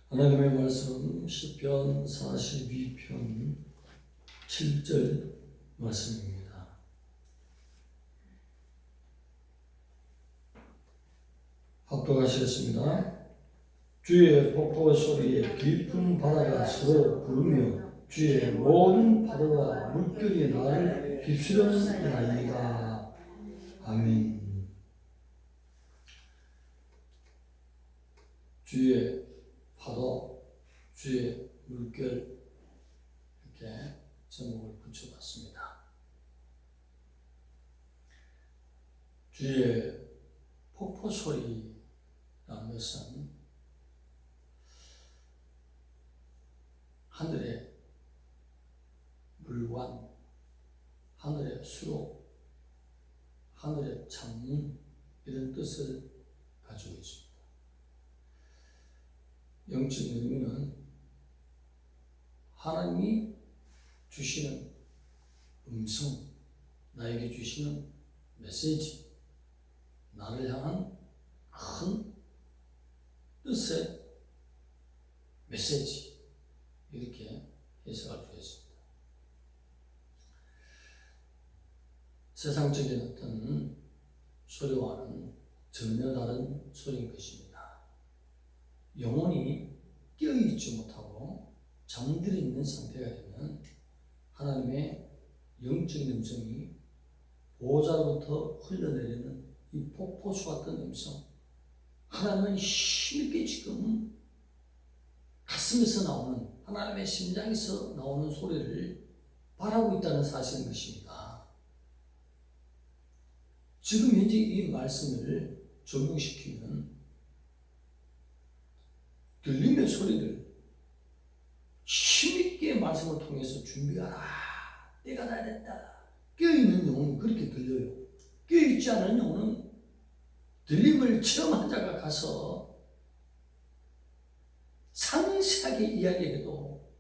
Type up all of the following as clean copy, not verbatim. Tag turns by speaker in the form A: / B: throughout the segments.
A: 하나님의 말씀 시편 42편 7절 말씀입니다. 합독하시겠습니다. 주의 폭포 소리에 깊은 바다가 서로 부르며 주의 모든 파도와 물결이 나를 휩쓰려나이다. 아멘. 주의 파도, 주의 물결, 이렇게 제목을 붙여봤습니다. 주의 폭포 소리라는 것은 하늘의 물관, 하늘의 수록, 하늘의 창문, 이런 뜻을 가지고 있습니다. 영적인 의미는 하나님이 주시는 음성, 나에게 주시는 메시지, 나를 향한 큰 뜻의 메시지, 이렇게 해석할 수 있습니다. 세상적인 어떤 소리와는 전혀 다른 소리인 것입니다. 영혼이 깨어있지 못하고 잠들어 있는 상태가 되면 하나님의 영적인 음성이 보호자로부터 흘러내리는 이 폭포수 같은 음성, 하나님은 힘있게 지금 가슴에서 나오는, 하나님의 심장에서 나오는 소리를 바라고 있다는 사실인 것입니다. 지금 현재 이 말씀을 적용시키면 들림의 소리를 힘있게 말씀을 통해서 준비하라. 때가 다 됐다. 깨어있는 영혼은 그렇게 들려요. 깨어있지 않은 영혼은 들림을 체험한 자가 가서 상세하게 이야기해도,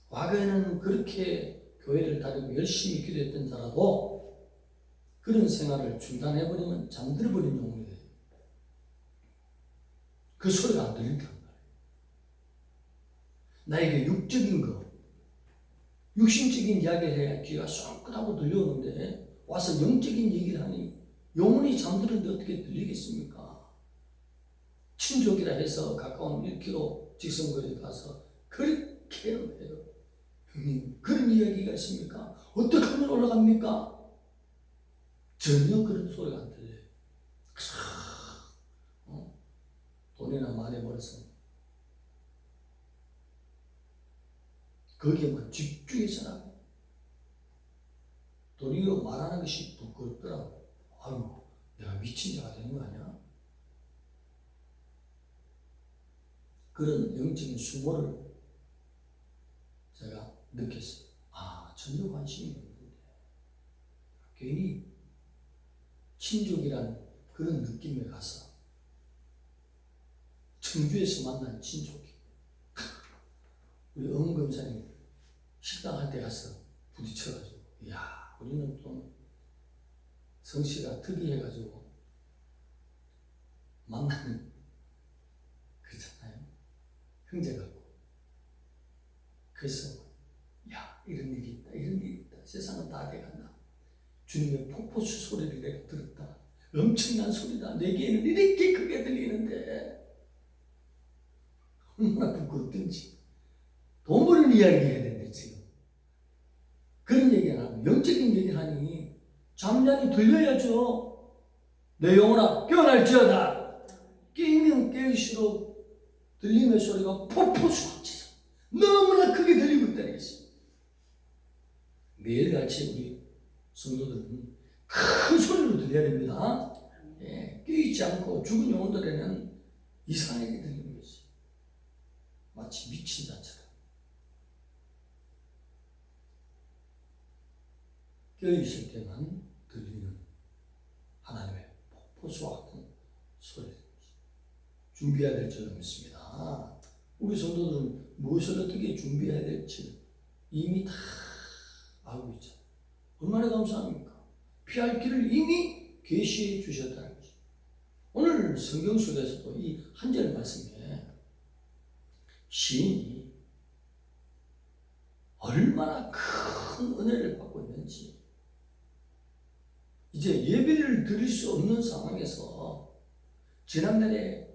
A: 과거에는 그렇게 교회를 다니고 열심히 기도했던 자라도 그런 생활을 중단해버리면 잠들어버린 영혼이 돼요. 그 소리가 안 들린단 말이에요. 나에게 육적인 거, 육신적인 이야기를 해야 귀가 쏙하고 들려오는데 와서 영적인 얘기를 하니 영혼이 잠들었는데 어떻게 들리겠습니까? 친족이라 해서 가까운 1km 직선거리에 가서 그렇게 해요. 형님, 그런 이야기가 있습니까? 어떻게 하면 올라갑니까? 전혀 그런 소리가 안 들려요. 돈이나 많이 벌어서 거기에만 집중해서라고. 도리어 말하는 것이 부끄럽더라고. 아유, 내가 미친 자가 되는 거 아니야? 그런 영적인 수모를 제가 느꼈어요. 아, 전혀 관심이 없는데 괜히 친족이라는 그런 느낌에 가서, 청주에서 만난 친족이 우리 엄금사님 식당 할 때 가서 부딪혀가지고, 이야, 우리는 좀 성씨가 특이해가지고 만나면 그렇잖아요. 형제 같고. 그래서 야, 이런 일이 있다, 이런 일이 있다. 세상은 다 돼간다. 주님의 폭포수 소리를 내가 들었다. 엄청난 소리다. 내게는 이렇게 크게 들리는데 얼마나 부끄럽든지. 돈 버는 이야기 해야 되는데 지금 그런 얘기 안 하고 영적인 얘기를 하니 잠잠히 들려야죠. 내 영혼아 깨어날지어다. 깨면 깨일수록 들림의 소리가 폭포수같이 너무나 크게 들리고 있다는 것입니다. 매일같이 우리 성도들은 큰 소리로 들려야 됩니다. 깨있지 않고 죽은 영혼들에는 이상하게 들리는 것이 마치 미친 자처럼. 깨어있을 때만 들리는 하나님의 폭포수와 같은 소리입니다. 준비해야 될 줄을 믿습니다. 우리 성도들은 무엇을 어떻게 준비해야 될지 이미 다 알고 있잖아요. 얼마나 감사합니까? 피할 길을 이미 계시해 주셨다는 거죠. 오늘 성경 속에서도 이 한 절 말씀에 시인이 얼마나 큰 은혜를 받고 있는지, 이제 예배를 드릴 수 없는 상황에서 지난날에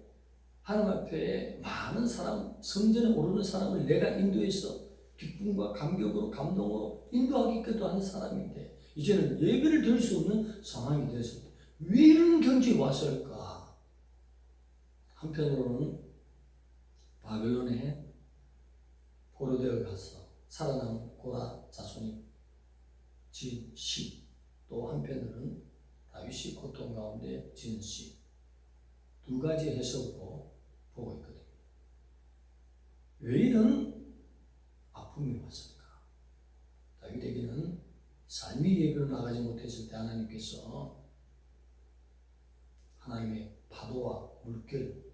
A: 하나님 앞에 많은 사람, 성전에 오르는 사람을 내가 인도해서 기쁨과 감격으로 감동으로 인도하기까지도 하는 사람인데, 이제는 예배를 드릴 수 없는 상황이 되었을 때 왜 이런 경지에 왔을까? 한편으로는 바벨론에 포로되어 가서 살아남은 고라 자손이 지은 시, 또 한편으로는 다윗이 고통 가운데 지은 시, 두 가지 해석으로 보고 있거든요. 왜 이런 아픔이 왔을까? 다윗에게는 삶이 예배로 나가지 못했을 때 하나님께서 하나님의 파도와 물결,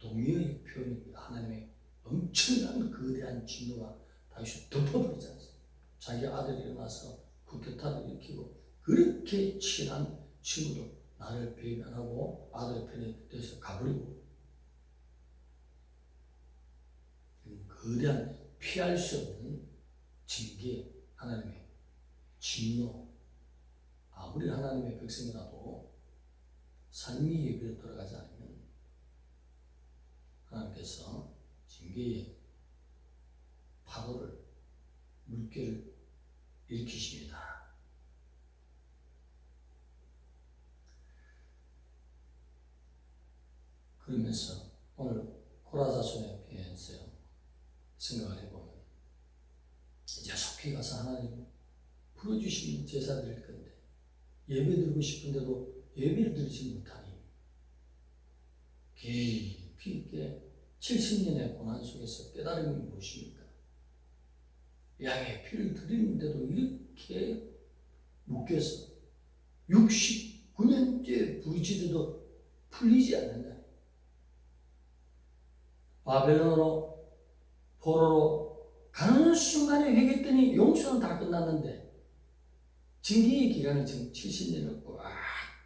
A: 동의의 표현입니다. 하나님의 엄청난 거대한 진노가 다윗을 덮어버리지 않습니다. 자기 아들이 일어나서 쿠데타를 일으키고 그렇게 친한 친구도 나를 배반하고 아들의 편에 대해서 가버리고, 거대한 피할 수 없는 징계, 하나님의 진노. 아무리 하나님의 백성이라도 삶의 예배로 돌아가지 않으면 하나님께서 징계의 파도를, 물결을 일으키십니다. 그러면서 오늘 고라 자손에 대해서 생각을 해보면, 이제 속히 가서 하나님 풀어주시는 제사 드릴 건데 예배 드리고 싶은데도 예배를 드리지 못하니 깊이 있게 70년의 고난 속에서 깨달음이 무엇입니까? 양의 피를 드리는데도 이렇게 묶여서 69년째 부르짖어도 풀리지 않는다. 바벨론으로 포로로 가는 순간에 회개했더니 용서는 다 끝났는데 징계의 기간은 지금 70년을 꽉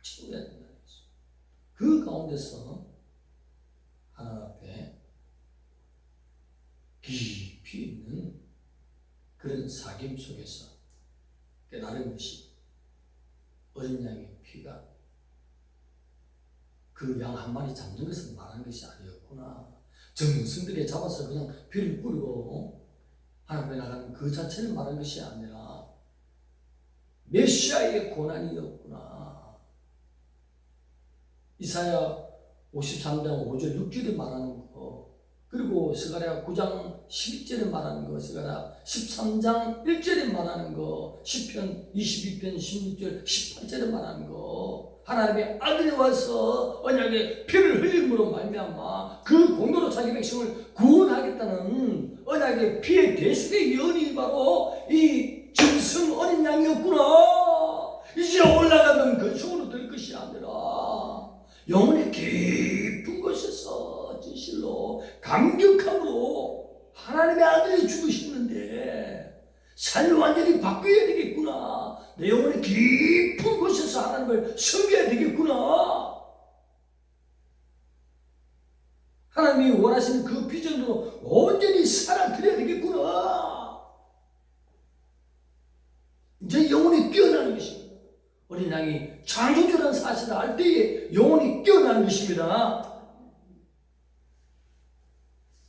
A: 채워야 된다는 거죠. 그 가운데서 하나님 앞에 깊이 있는 그런 사귐 속에서 깨달은 것이 어린 양의 피가 그 양 한 마리 잡는 것을 말하는 것이 아니었구나. 정성들에 잡아서 그냥 피를 뿌리고 하나님 앞에 나가는 그 자체를 말하는 것이 아니라 메시아의 고난이었구나. 이사야 53장 5절 6절에 말하는 거, 그리고 스가랴 9장 12절에 말하는 거, 스가랴 13장 1절에 말하는 거, 시편 22편 16절 18절에 말하는 거, 하나님의 아들이 와서 언약의 피를 흘림으로 말미암아 그 공로로 자기 백성을 구원하겠다는 언약의 피의 대속의 예언이 바로 이 짐승 어린 양이었구나. 이제 올라가면 근성으로 될 것이 아니라 영혼의 깊은 곳에서 진실로 감격함으로 하나님의 아들이 죽으시는데 삶이 완전히 바뀌어야 되겠구나. 내 영혼의 깊은 곳에서 하나님을 섬겨야 되겠구나. 하나님이 원하시는 그 비전으로 온전히 살아드려야 되겠구나. 이제 영혼이 깨어나는 것입니다. 어린 양이 창조주라는 사실을 알 때에 영혼이 깨어나는 것입니다.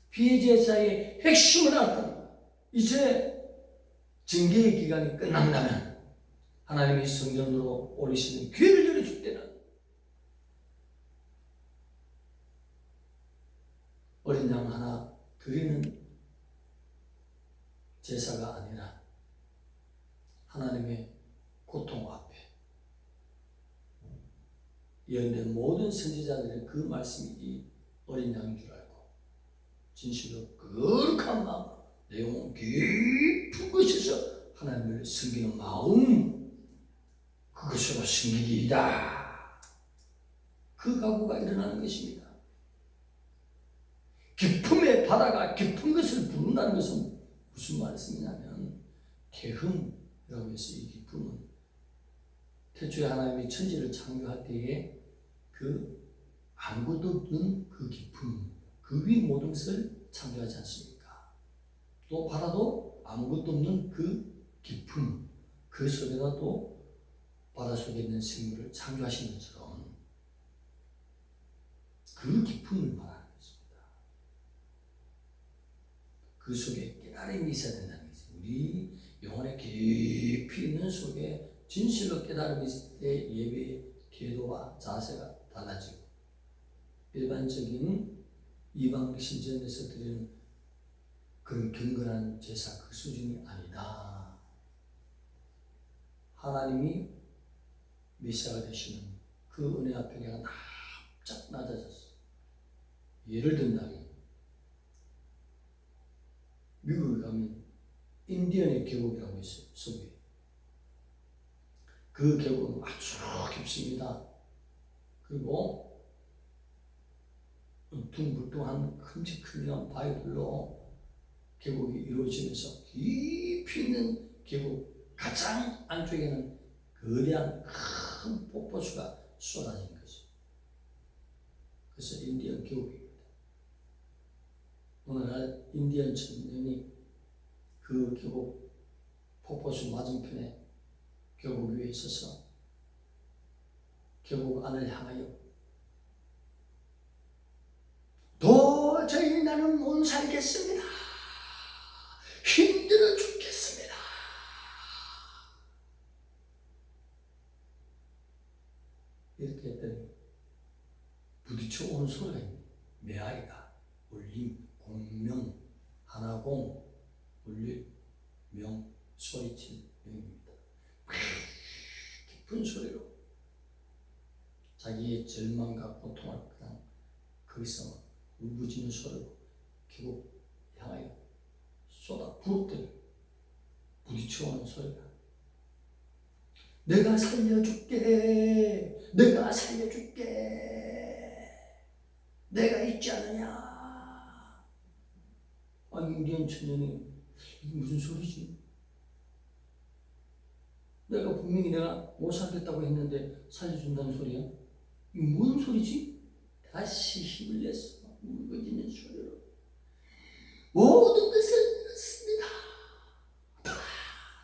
A: 피해제사의 핵심을 알았다. 이제 징계의 기간이 끝난다면 하나님이 성전으로 오르시는 기회를 열어줄 때는 어린 양 하나 드리는 제사가 아니라 하나님의 고통 앞에 예언된 모든 선지자들의 그 말씀이 이 어린 양인 줄 알고 진실로 거룩한 마음, 내 영혼 깊은 곳에서 하나님을 섬기는 마음, 그것으로 섬기리이다. 그 각오가 일어나는 것입니다. 기쁨의 바다가 깊은 것을 부른다는 것은 무슨 말씀이냐면, 태흠이라고 해서 이 기쁨은 태초에 하나님이 천지를 창조할 때에 그 아무것도 없는 그 기쁨, 그 위 모든 것을 창조하지 않습니까? 또 바다도 아무것도 없는 그 깊음, 그 속에다 또 바다 속에 있는 생물을 창조하신 것처럼 그 깊음을 말하는 것입니다. 그 속에 깨달음이 있어야 된다는 것입니다. 우리 영혼의 깊이 있는 속에 진실로 깨달음이 있을 때 예배의 태도와 자세가 달라지고 일반적인 이방 신전에서 드리는 그런 경건한 제사 그 수준이 아니다. 하나님이 메시아가 되시는 그 은혜 앞에 내가 납작 낮아졌어. 예를 든다면 미국에 가면 인디언의 계곡이라고 있어요. 서부에. 그 계곡은 아주 깊습니다. 그리고 둥글둥한 큼직큼직한 바위들로 계곡이 이루어지면서 깊이 있는 계곡 가장 안쪽에는 거대한 큰 폭포수가 쏟아진 거죠. 그래서 인디언 계곡입니다. 오늘날 인디언 청년이 그 계곡 폭포수 맞은편에 계곡 위에 있어서 계곡 안을 향하여 도저히 나는 못 살겠습니다. 힘들어 죽겠습니다. 이렇게 했더니 부딪혀 오는 소리가 있네. 메아리가 울림, 공명, 하나공, 울림, 명, 소리칠 명입니다. 깊은 소리로 자기의 절망과 고통을 그냥 거기서 울부짖는 소리로 계곡 향하여 쏟아 부었더니 부딪혀오는 소리가 내가 살려줄게, 내가 살려줄게, 내가 있지 않느냐. 아니 인디언 청년이 이게 무슨 소리지? 내가 분명히 내가 못 살겠다고 했는데 살려준다는 소리야? 이게 뭔 소리지? 다시 힘을 내서 울부짖는 소리로 모든 것을 잃었습니다. 다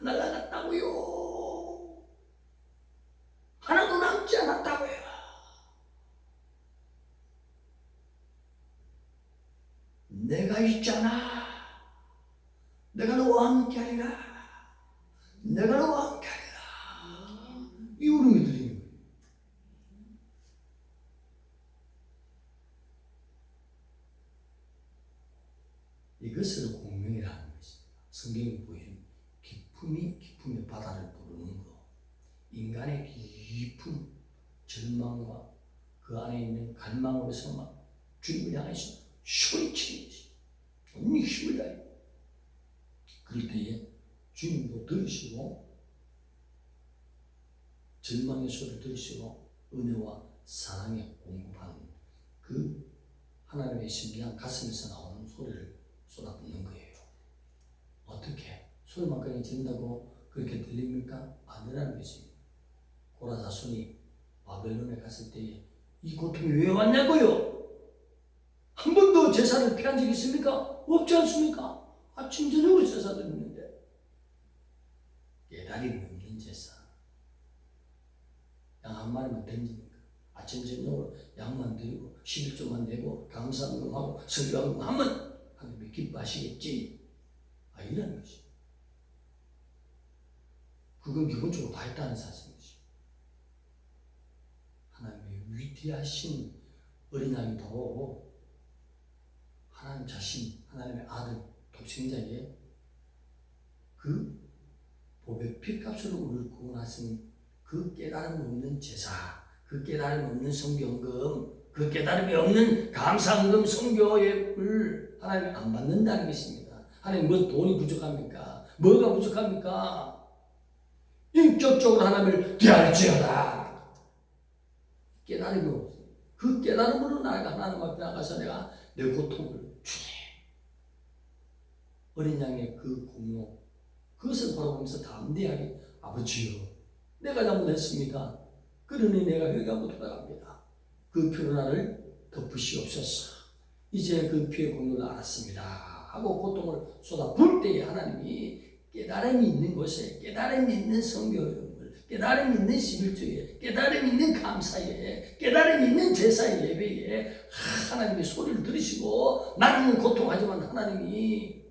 A: 날아갔다고요. 하나도 남지 않았다고요. 내가 있잖아. 내가 너와 함께 하리라. 내가 너와 함께 하리라. 이 울음이 들리는 거예요. 이것을 공명이라는 것입니다. 성경이 보여준 기쁨이 기쁨의 바다를 부르는 것. 인간의 깊은 절망과 그 안에 있는 갈망으로서 막 주님을 향해서 소리치는 것이 온 힘을 다해. 그럴 때에 주님도 들으시고 절망의 소리를 들으시고 은혜와 사랑에 공급하는 그 하나님의 신비한 가슴에서 나오는 소리를 쏟아붓는 거예요. 어떻게? 소리만큼이 들린다고 그렇게 들립니까? 아니라는 것입니다. 고라 자손이 바벨론에 갔을 때에 이 고통이 왜 왔냐고요? 한 번도 제사를 피한 적이 있습니까? 없지 않습니까? 아침 저녁으로 제사 드리는데 깨달음이 없는 제사. 양 한 마리만 던지니까 아침 저녁으로 양만 드리고 11조만 내고 감사금하고 설교하고 하면 하나님이 기뻐하시겠지. 이런 것이. 그건 기본적으로 다 했다는 사실이지. 하나님의 위대하신 어린 양이도 하나님 자신, 하나님의 아들, 독생자의 그 보배 피값으로 우리를 구원하신 그 깨달음 없는 제사, 그 깨달음 없는 성경금, 그 깨달음이 없는 감사헌금 성교예물 하나님이 안 받는다는 것입니다. 하나님 뭐 돈이 부족합니까? 뭐가 부족합니까? 인격적으로 하나님을 대할지어다. 깨달음이 없어요. 그 깨달음으로 나가 하나님 앞에 나가서 내가 내 고통을 주네. 어린 양의 그 공로, 그것을 바라보면서 담대하게 아버지요, 내가 잘못했습니다. 그러니 내가 회개하고 돌아갑니다. 그 피로 나를 덮으시옵소서. 이제 그 피의 공로를 알았습니다 하고 고통을 쏟아 부을 때에 하나님이 깨달음이 있는 곳에, 깨달음이 있는 성경을, 깨달음이 있는 11조에, 깨달음이 있는 감사에, 깨달음이 있는 제사의 예배에 하나님의 소리를 들으시고, 나는 고통하지만 하나님이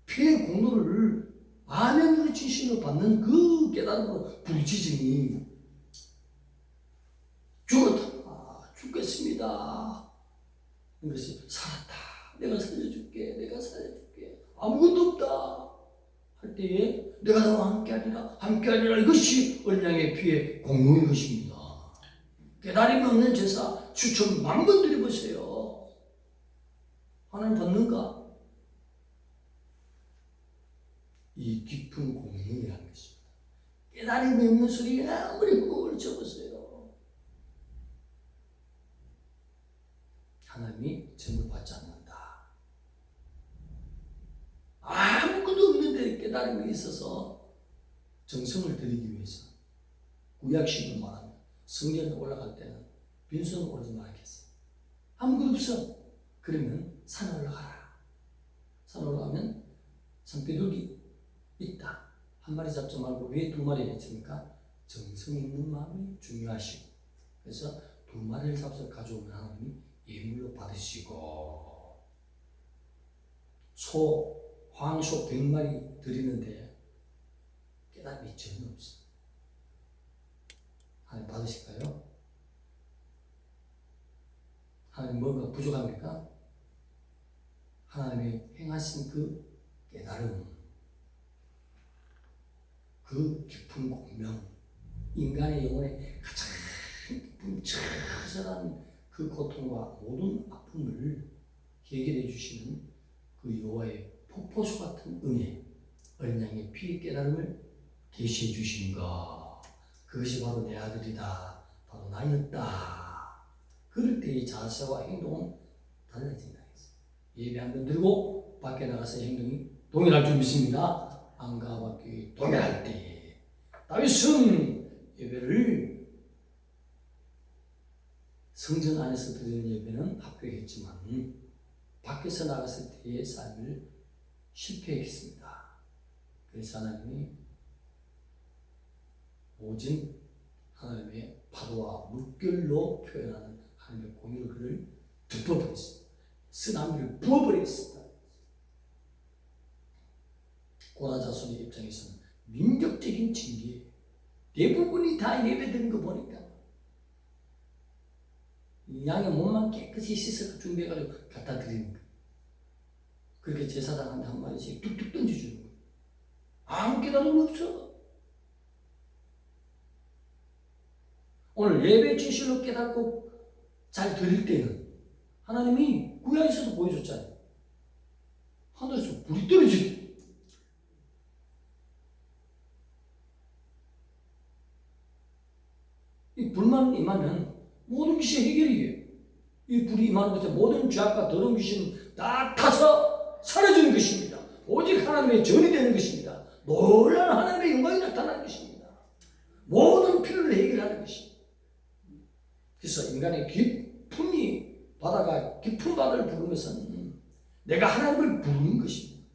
A: 피의 공로를 아멘으로 진실로 받는 그 깨달음으로 부르짖으니 죽었다, 죽겠습니다. 이것이 살았다, 내가 살려줄게, 내가 살려줄게, 아무것도 없다 할 때에 내가 너와 함께하리라, 함께하리라. 이것이 얼량의 피의 공로인 것입니다. 깨달음이 없는 제사 수천 만 번 드려보세요. 하나님 받는가? 이 깊은 공명이라는 것입니다. 깨달음이 없는 소리에 아무리 무거울 쳐보세요. 하나님이 점을 받지 않는다. 아무것도 없는데 깨달음이 있어서 정성을 들이기 위해서 구약식으로 말하면 성전에 올라갈 때는 빈손으로 오르지 말겠어. 아무것도 없어. 그러면 산에 올라가라. 산에 올라가면 산비둘기 있다. 한 마리 잡지 말고 왜 두 마리 했습니까? 정성 있는 마음이 중요하시고, 그래서 두 마리를 잡아서 가져오면 하나님이 예물로 받으시고, 황소 100마리 드리는데 깨달음이 전혀 없어요. 하나님 받으실까요? 하나님 뭔가 부족합니까? 하나님이 행하신 그 깨달음, 그 깊은 공명, 인간의 영혼에 가장 깊은 처절한 그 고통과 모든 아픔을 해결해 주시는 그 여호와의 폭포수 같은 은혜, 어린 양의 피의 깨달음을 계시해 주시는 것, 그것이 바로 내 아들이다, 바로 나였다. 그럴 때의 자세와 행동은 달라진다. 예배 한번 드리고 밖에 나가서 행동이 동일할 줄 믿습니다. 안과 밖에 동일할 때에 다윗은 예배를 성전 안에서 드리는 예배는 합격했지만 밖에서 나갔을 때의 삶을 실패했습니다. 그래서 하나님이 오직 하나님의 파도와 물결로 표현하는 하나님의 공의를 그를 덮어버렸습니다. 쓰나미를 부어버렸습니다. 고라 자손의 입장에서는 민족적인 징계, 대부분이 다 예배드린 거 보니까 양의 몸만 깨끗이 씻어서 준비해가지고 갖다 드리는 거예요. 그렇게 제사장한테 한 마리씩 뚝뚝 던져주는 거예요. 아무 깨달음이 없어. 오늘 예배 진실로 깨닫고 잘 드릴 때는 하나님이 구약에서도 보여줬잖아요. 하늘에서 불이 떨어지게. 이 불만 임하면 모든 것이 해결이에요. 이 불이 임하는 것에 모든 죄악과 더러운 귀신은 다 타서 사라지는 것입니다. 오직 하나님의 전이 되는 것입니다. 놀라운 하나님의 영광이 나타나는 것입니다. 모든 필요를 해결하는 것입니다. 그래서 인간의 깊은 바다를 부르는 것은 내가 하나님을 부르는 것입니다.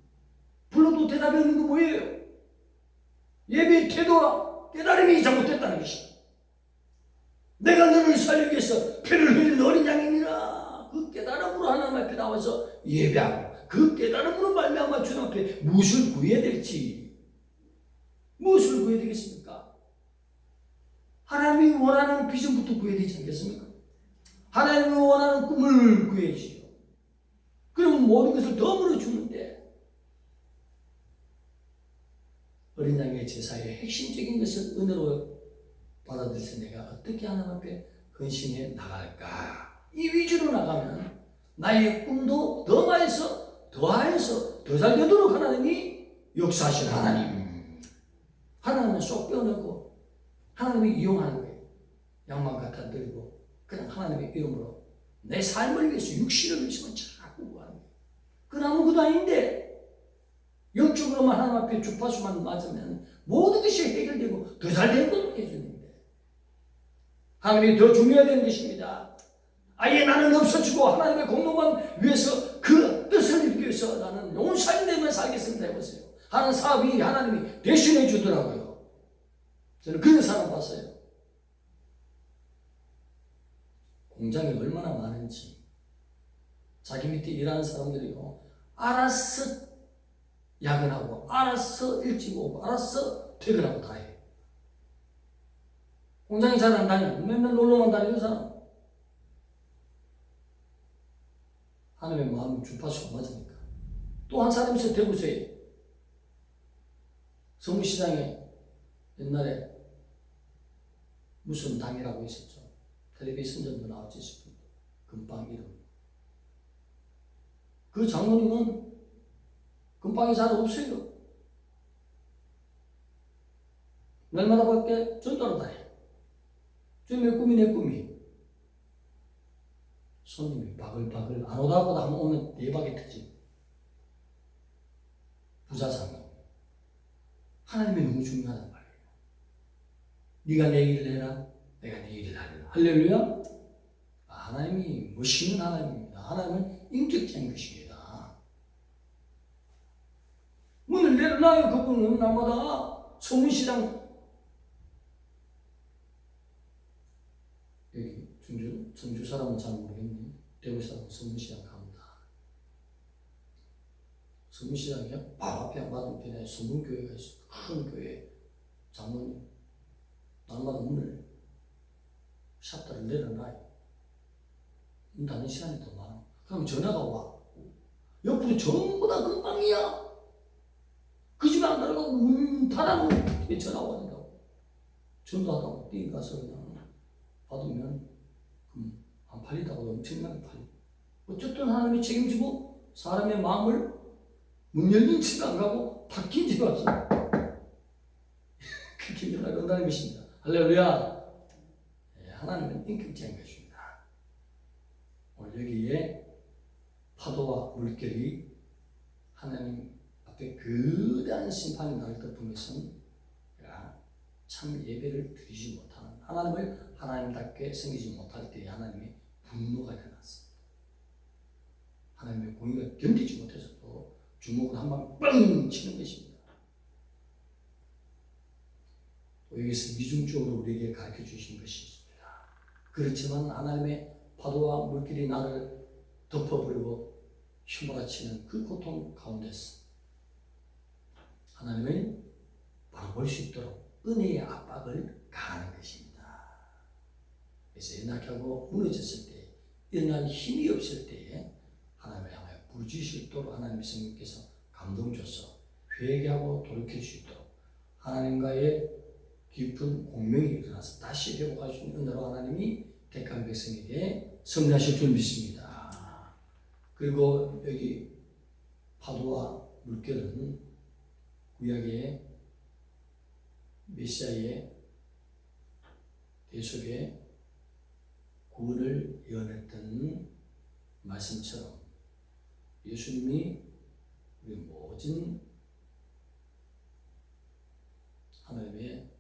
A: 불러도 대답이 없는 거 뭐예요? 예배의 태도와 깨달음이 잘못됐다는 것입니다. 내가 너를 살리기 위해서 피를 흘린 어린 양이니라. 그 깨달음으로 하나님 앞에 나와서 예배하고 그 깨달음으로 말미암아 주님 앞에 무엇을 구해야 될지, 무엇을 구해야 되겠습니까? 하나님이 원하는 비전부터 구해야 되지 않겠습니까? 하나님이 원하는 꿈을 구해야지요. 그럼 모든 것을 덤으로 주는데 어린 양의 제사의 핵심적인 것을 은혜로 받아들여서 내가 어떻게 하나님 앞에 헌신해 나갈까? 이 위주로 나가면 나의 꿈도 더 많이서 더하여서 더 잘 되도록 하나님이 역사하신 하나님은 쏙 빼어내고 하나님이 이용하는 거예요. 양만 갖다 드리고 그냥 하나님의 이름으로 내 삶을 위해서 육신을 위해서만 자꾸 구하는 거예요. 그건 아무것도 아닌데 영적으로만 하나님 앞에 주파수만 맞으면 모든 것이 해결되고 더 잘 되는 것도 해주는데 하나님이 더 중요해야 되는 것입니다. 아예 나는 없어지고 하나님의 공로만 위해서 그 뜻을 이루기 위해서 나는 용사인 되면 살겠습니다 해보세요. 하는 사업이 하나님이 대신해 주더라고요. 저는 그런 사람 봤어요. 공장이 얼마나 많은지 자기 밑에 일하는 사람들이요 알아서 야근하고 알아서 일찍 오고 알아서 퇴근하고 다 해요. 공장에 잘 안 다녀요. 맨날 놀러만 다니는 사람. 하나님의 마음이 주파수가 맞으니까. 또 한 사람이 있어요. 대구서에 서무시장에 옛날에 무슨 당이라고 있었죠. 텔레비전도 나왔지 싶은데 금방 이름. 그 장모님은 금방이 잘 없어요. 날마다 밖에 전도로 다녀요. 내 꿈이 내 꿈이. 손님이 바글바글 안 오다 보다 한번 오면 대박이 터지. 부자상금. 하나님이 너무 중요하단 말이에요. 네가 내 일을 해라. 내가 네 일을 하리라. 할렐루야. 하나님이 멋있는 하나님입니다. 하나님은 인격적인 것입니다. 문을 내려놔요. 그분은 날마다 서문시장 여기 전주 사람은 잘 모르겠네. 대구 사람은 서문시장 갑니다. 서문시장이 바로 앞에 맞은편에 서문교회가 있어요. 큰 교회. 장로님 날마다 문을 샷터를 내려놔요. 문 닫는 시간이 더 많아. 그럼 전화가 와. 옆으로 전부 다 금방이야. 그 집에 안 들어가고 문 닫아놓고 전화 와준다고. 전화하다고 뛰어가서 그냥 받으면 안 팔리다고 엄청나게 팔려. 어쨌든 하나님이 책임지고 사람의 마음을 문 열린 집에 안 가고 닫힌 집에 왔어. 그렇게 일어나는 것입니다. 할렐루야. 하나님은 인격적인 것입니다. 오늘 여기에 파도와 물결이 하나님 앞에 거대한 심판이 나를 덮으면서 참 예배를 드리지 못하는 하나님을 하나님답게 섬기지 못할 때에 하나님의 분노가 일어났습니다. 하나님의 공의가 견디지 못해서 또 주먹으로 한 방 뻥 치는 것입니다. 또 여기서 이중적으로 우리에게 가르쳐 주신 것이 있습니다. 그렇지만 하나님의 파도와 물길이 나를 덮어버리고 휘몰아치는 그 고통 가운데서 하나님을 바라볼 수 있도록 은혜의 압박을 가하는 것입니다. 그래서 연약하고 무너졌을 때, 일어날 힘이 없을 때에 하나님을 향하여 부르짖을 수 있도록 하나님의 성령께서 감동 줘서 회개하고 돌이킬 수 있도록 하나님과의 깊은 공명이 일어나서 다시 회복할 수 있는 은혜로 하나님이 택한 백성에게 섭리하실 줄 믿습니다. 그리고 여기 파도와 물결은 구약의 메시아의 대속의 구원을 예언했던 말씀처럼 예수님이 우리 모든 하나님의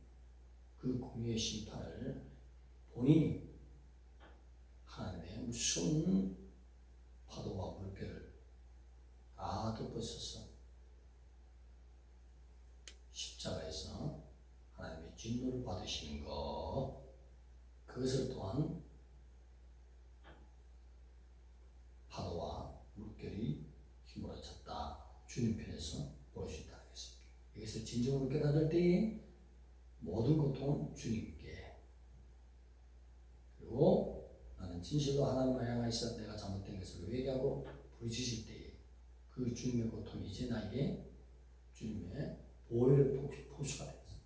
A: 그 공의의 심판을 본인이 하나님의 무서운 파도와 물결을 다 덮어서서 십자가에서 하나님의 진노를 받으시는 것, 그것을 또한 파도와 물결이 휘몰아쳤다. 주님 편에서 볼 수 있다는 것입니다. 여기서 진정으로 깨달을 때에 모든 고통은 주님께, 그리고 나는 진실로 하나님을 향하여서 내가 잘못된 것을 회개하고 부르짖을 때에 그 주님의 고통이 이제 나에게 주님의 보혈의 포수가 되어서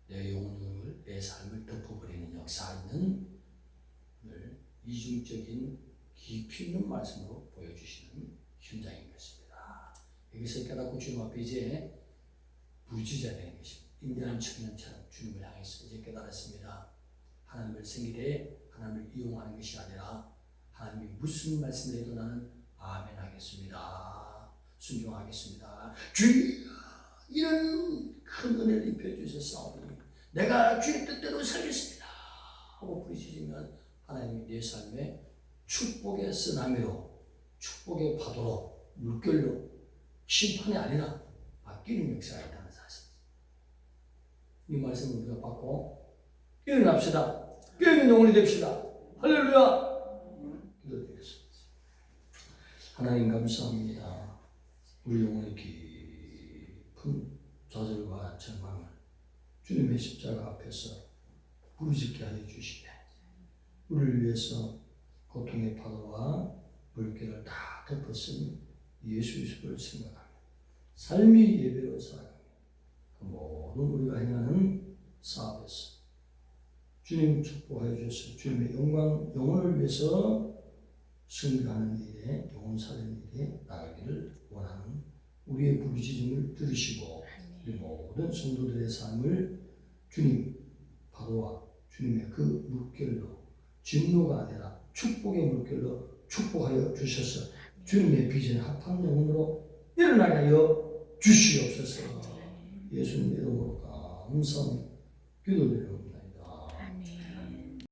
A: 내 영혼을, 내 삶을 덮어버리는 역사 있는 이중적인 깊이 있는 말씀으로 보여주시는 현장인 것입니다. 여기서 깨닫고 주님 앞에 이제 부르짖어야 되는 것입니다. 인자한 청년처럼 주님을 향해서 이제 깨달았습니다. 하나님을 섬기되 하나님을 이용하는 것이 아니라 하나님이 무슨 말씀을 해도 나는 아멘 하겠습니다. 순종하겠습니다. 주여, 이런 큰 은혜를 입혀주셨사오니 내가 주의 뜻대로 살겠습니다 하고 부르짖으면 하나님이 내 삶에 축복의 쓰나미로 축복의 파도로 물결로 심판이 아니라 바뀌는 역사가 있다는 사실. 이 말씀을 우리가 받고 일어납시다. 깨어있는 영혼이 됩시다. 할렐루야. 기도드리겠습니다. 하나님 감사합니다. 우리 영혼의 깊은 좌절과 절망을 주님의 십자가 앞에서 부르짖게 하여 주시되 우리를 위해서 고통의 파도와 물결을 다 덮었으니 예수 그리스도를 생각하며 삶이 예배로 살아가며 그 모든 우리가 행하는 사업에서 주님 축복하여 주셔서 주님의 영혼을 위해서 승리하는 일에 영혼 살리는 일에 나가기를 원하는 우리의 부르짖음을 들으시고 우리 모든 성도들의 삶을 주님 파도와 주님의 그 물결로 진노가 아니라 축복의 물결로 축복하여 주셔서 주님의 비전에 합한 영혼으로 일어나게 하여 주시옵소서. 예수님의 이름으로 감사하며 기도드립니다.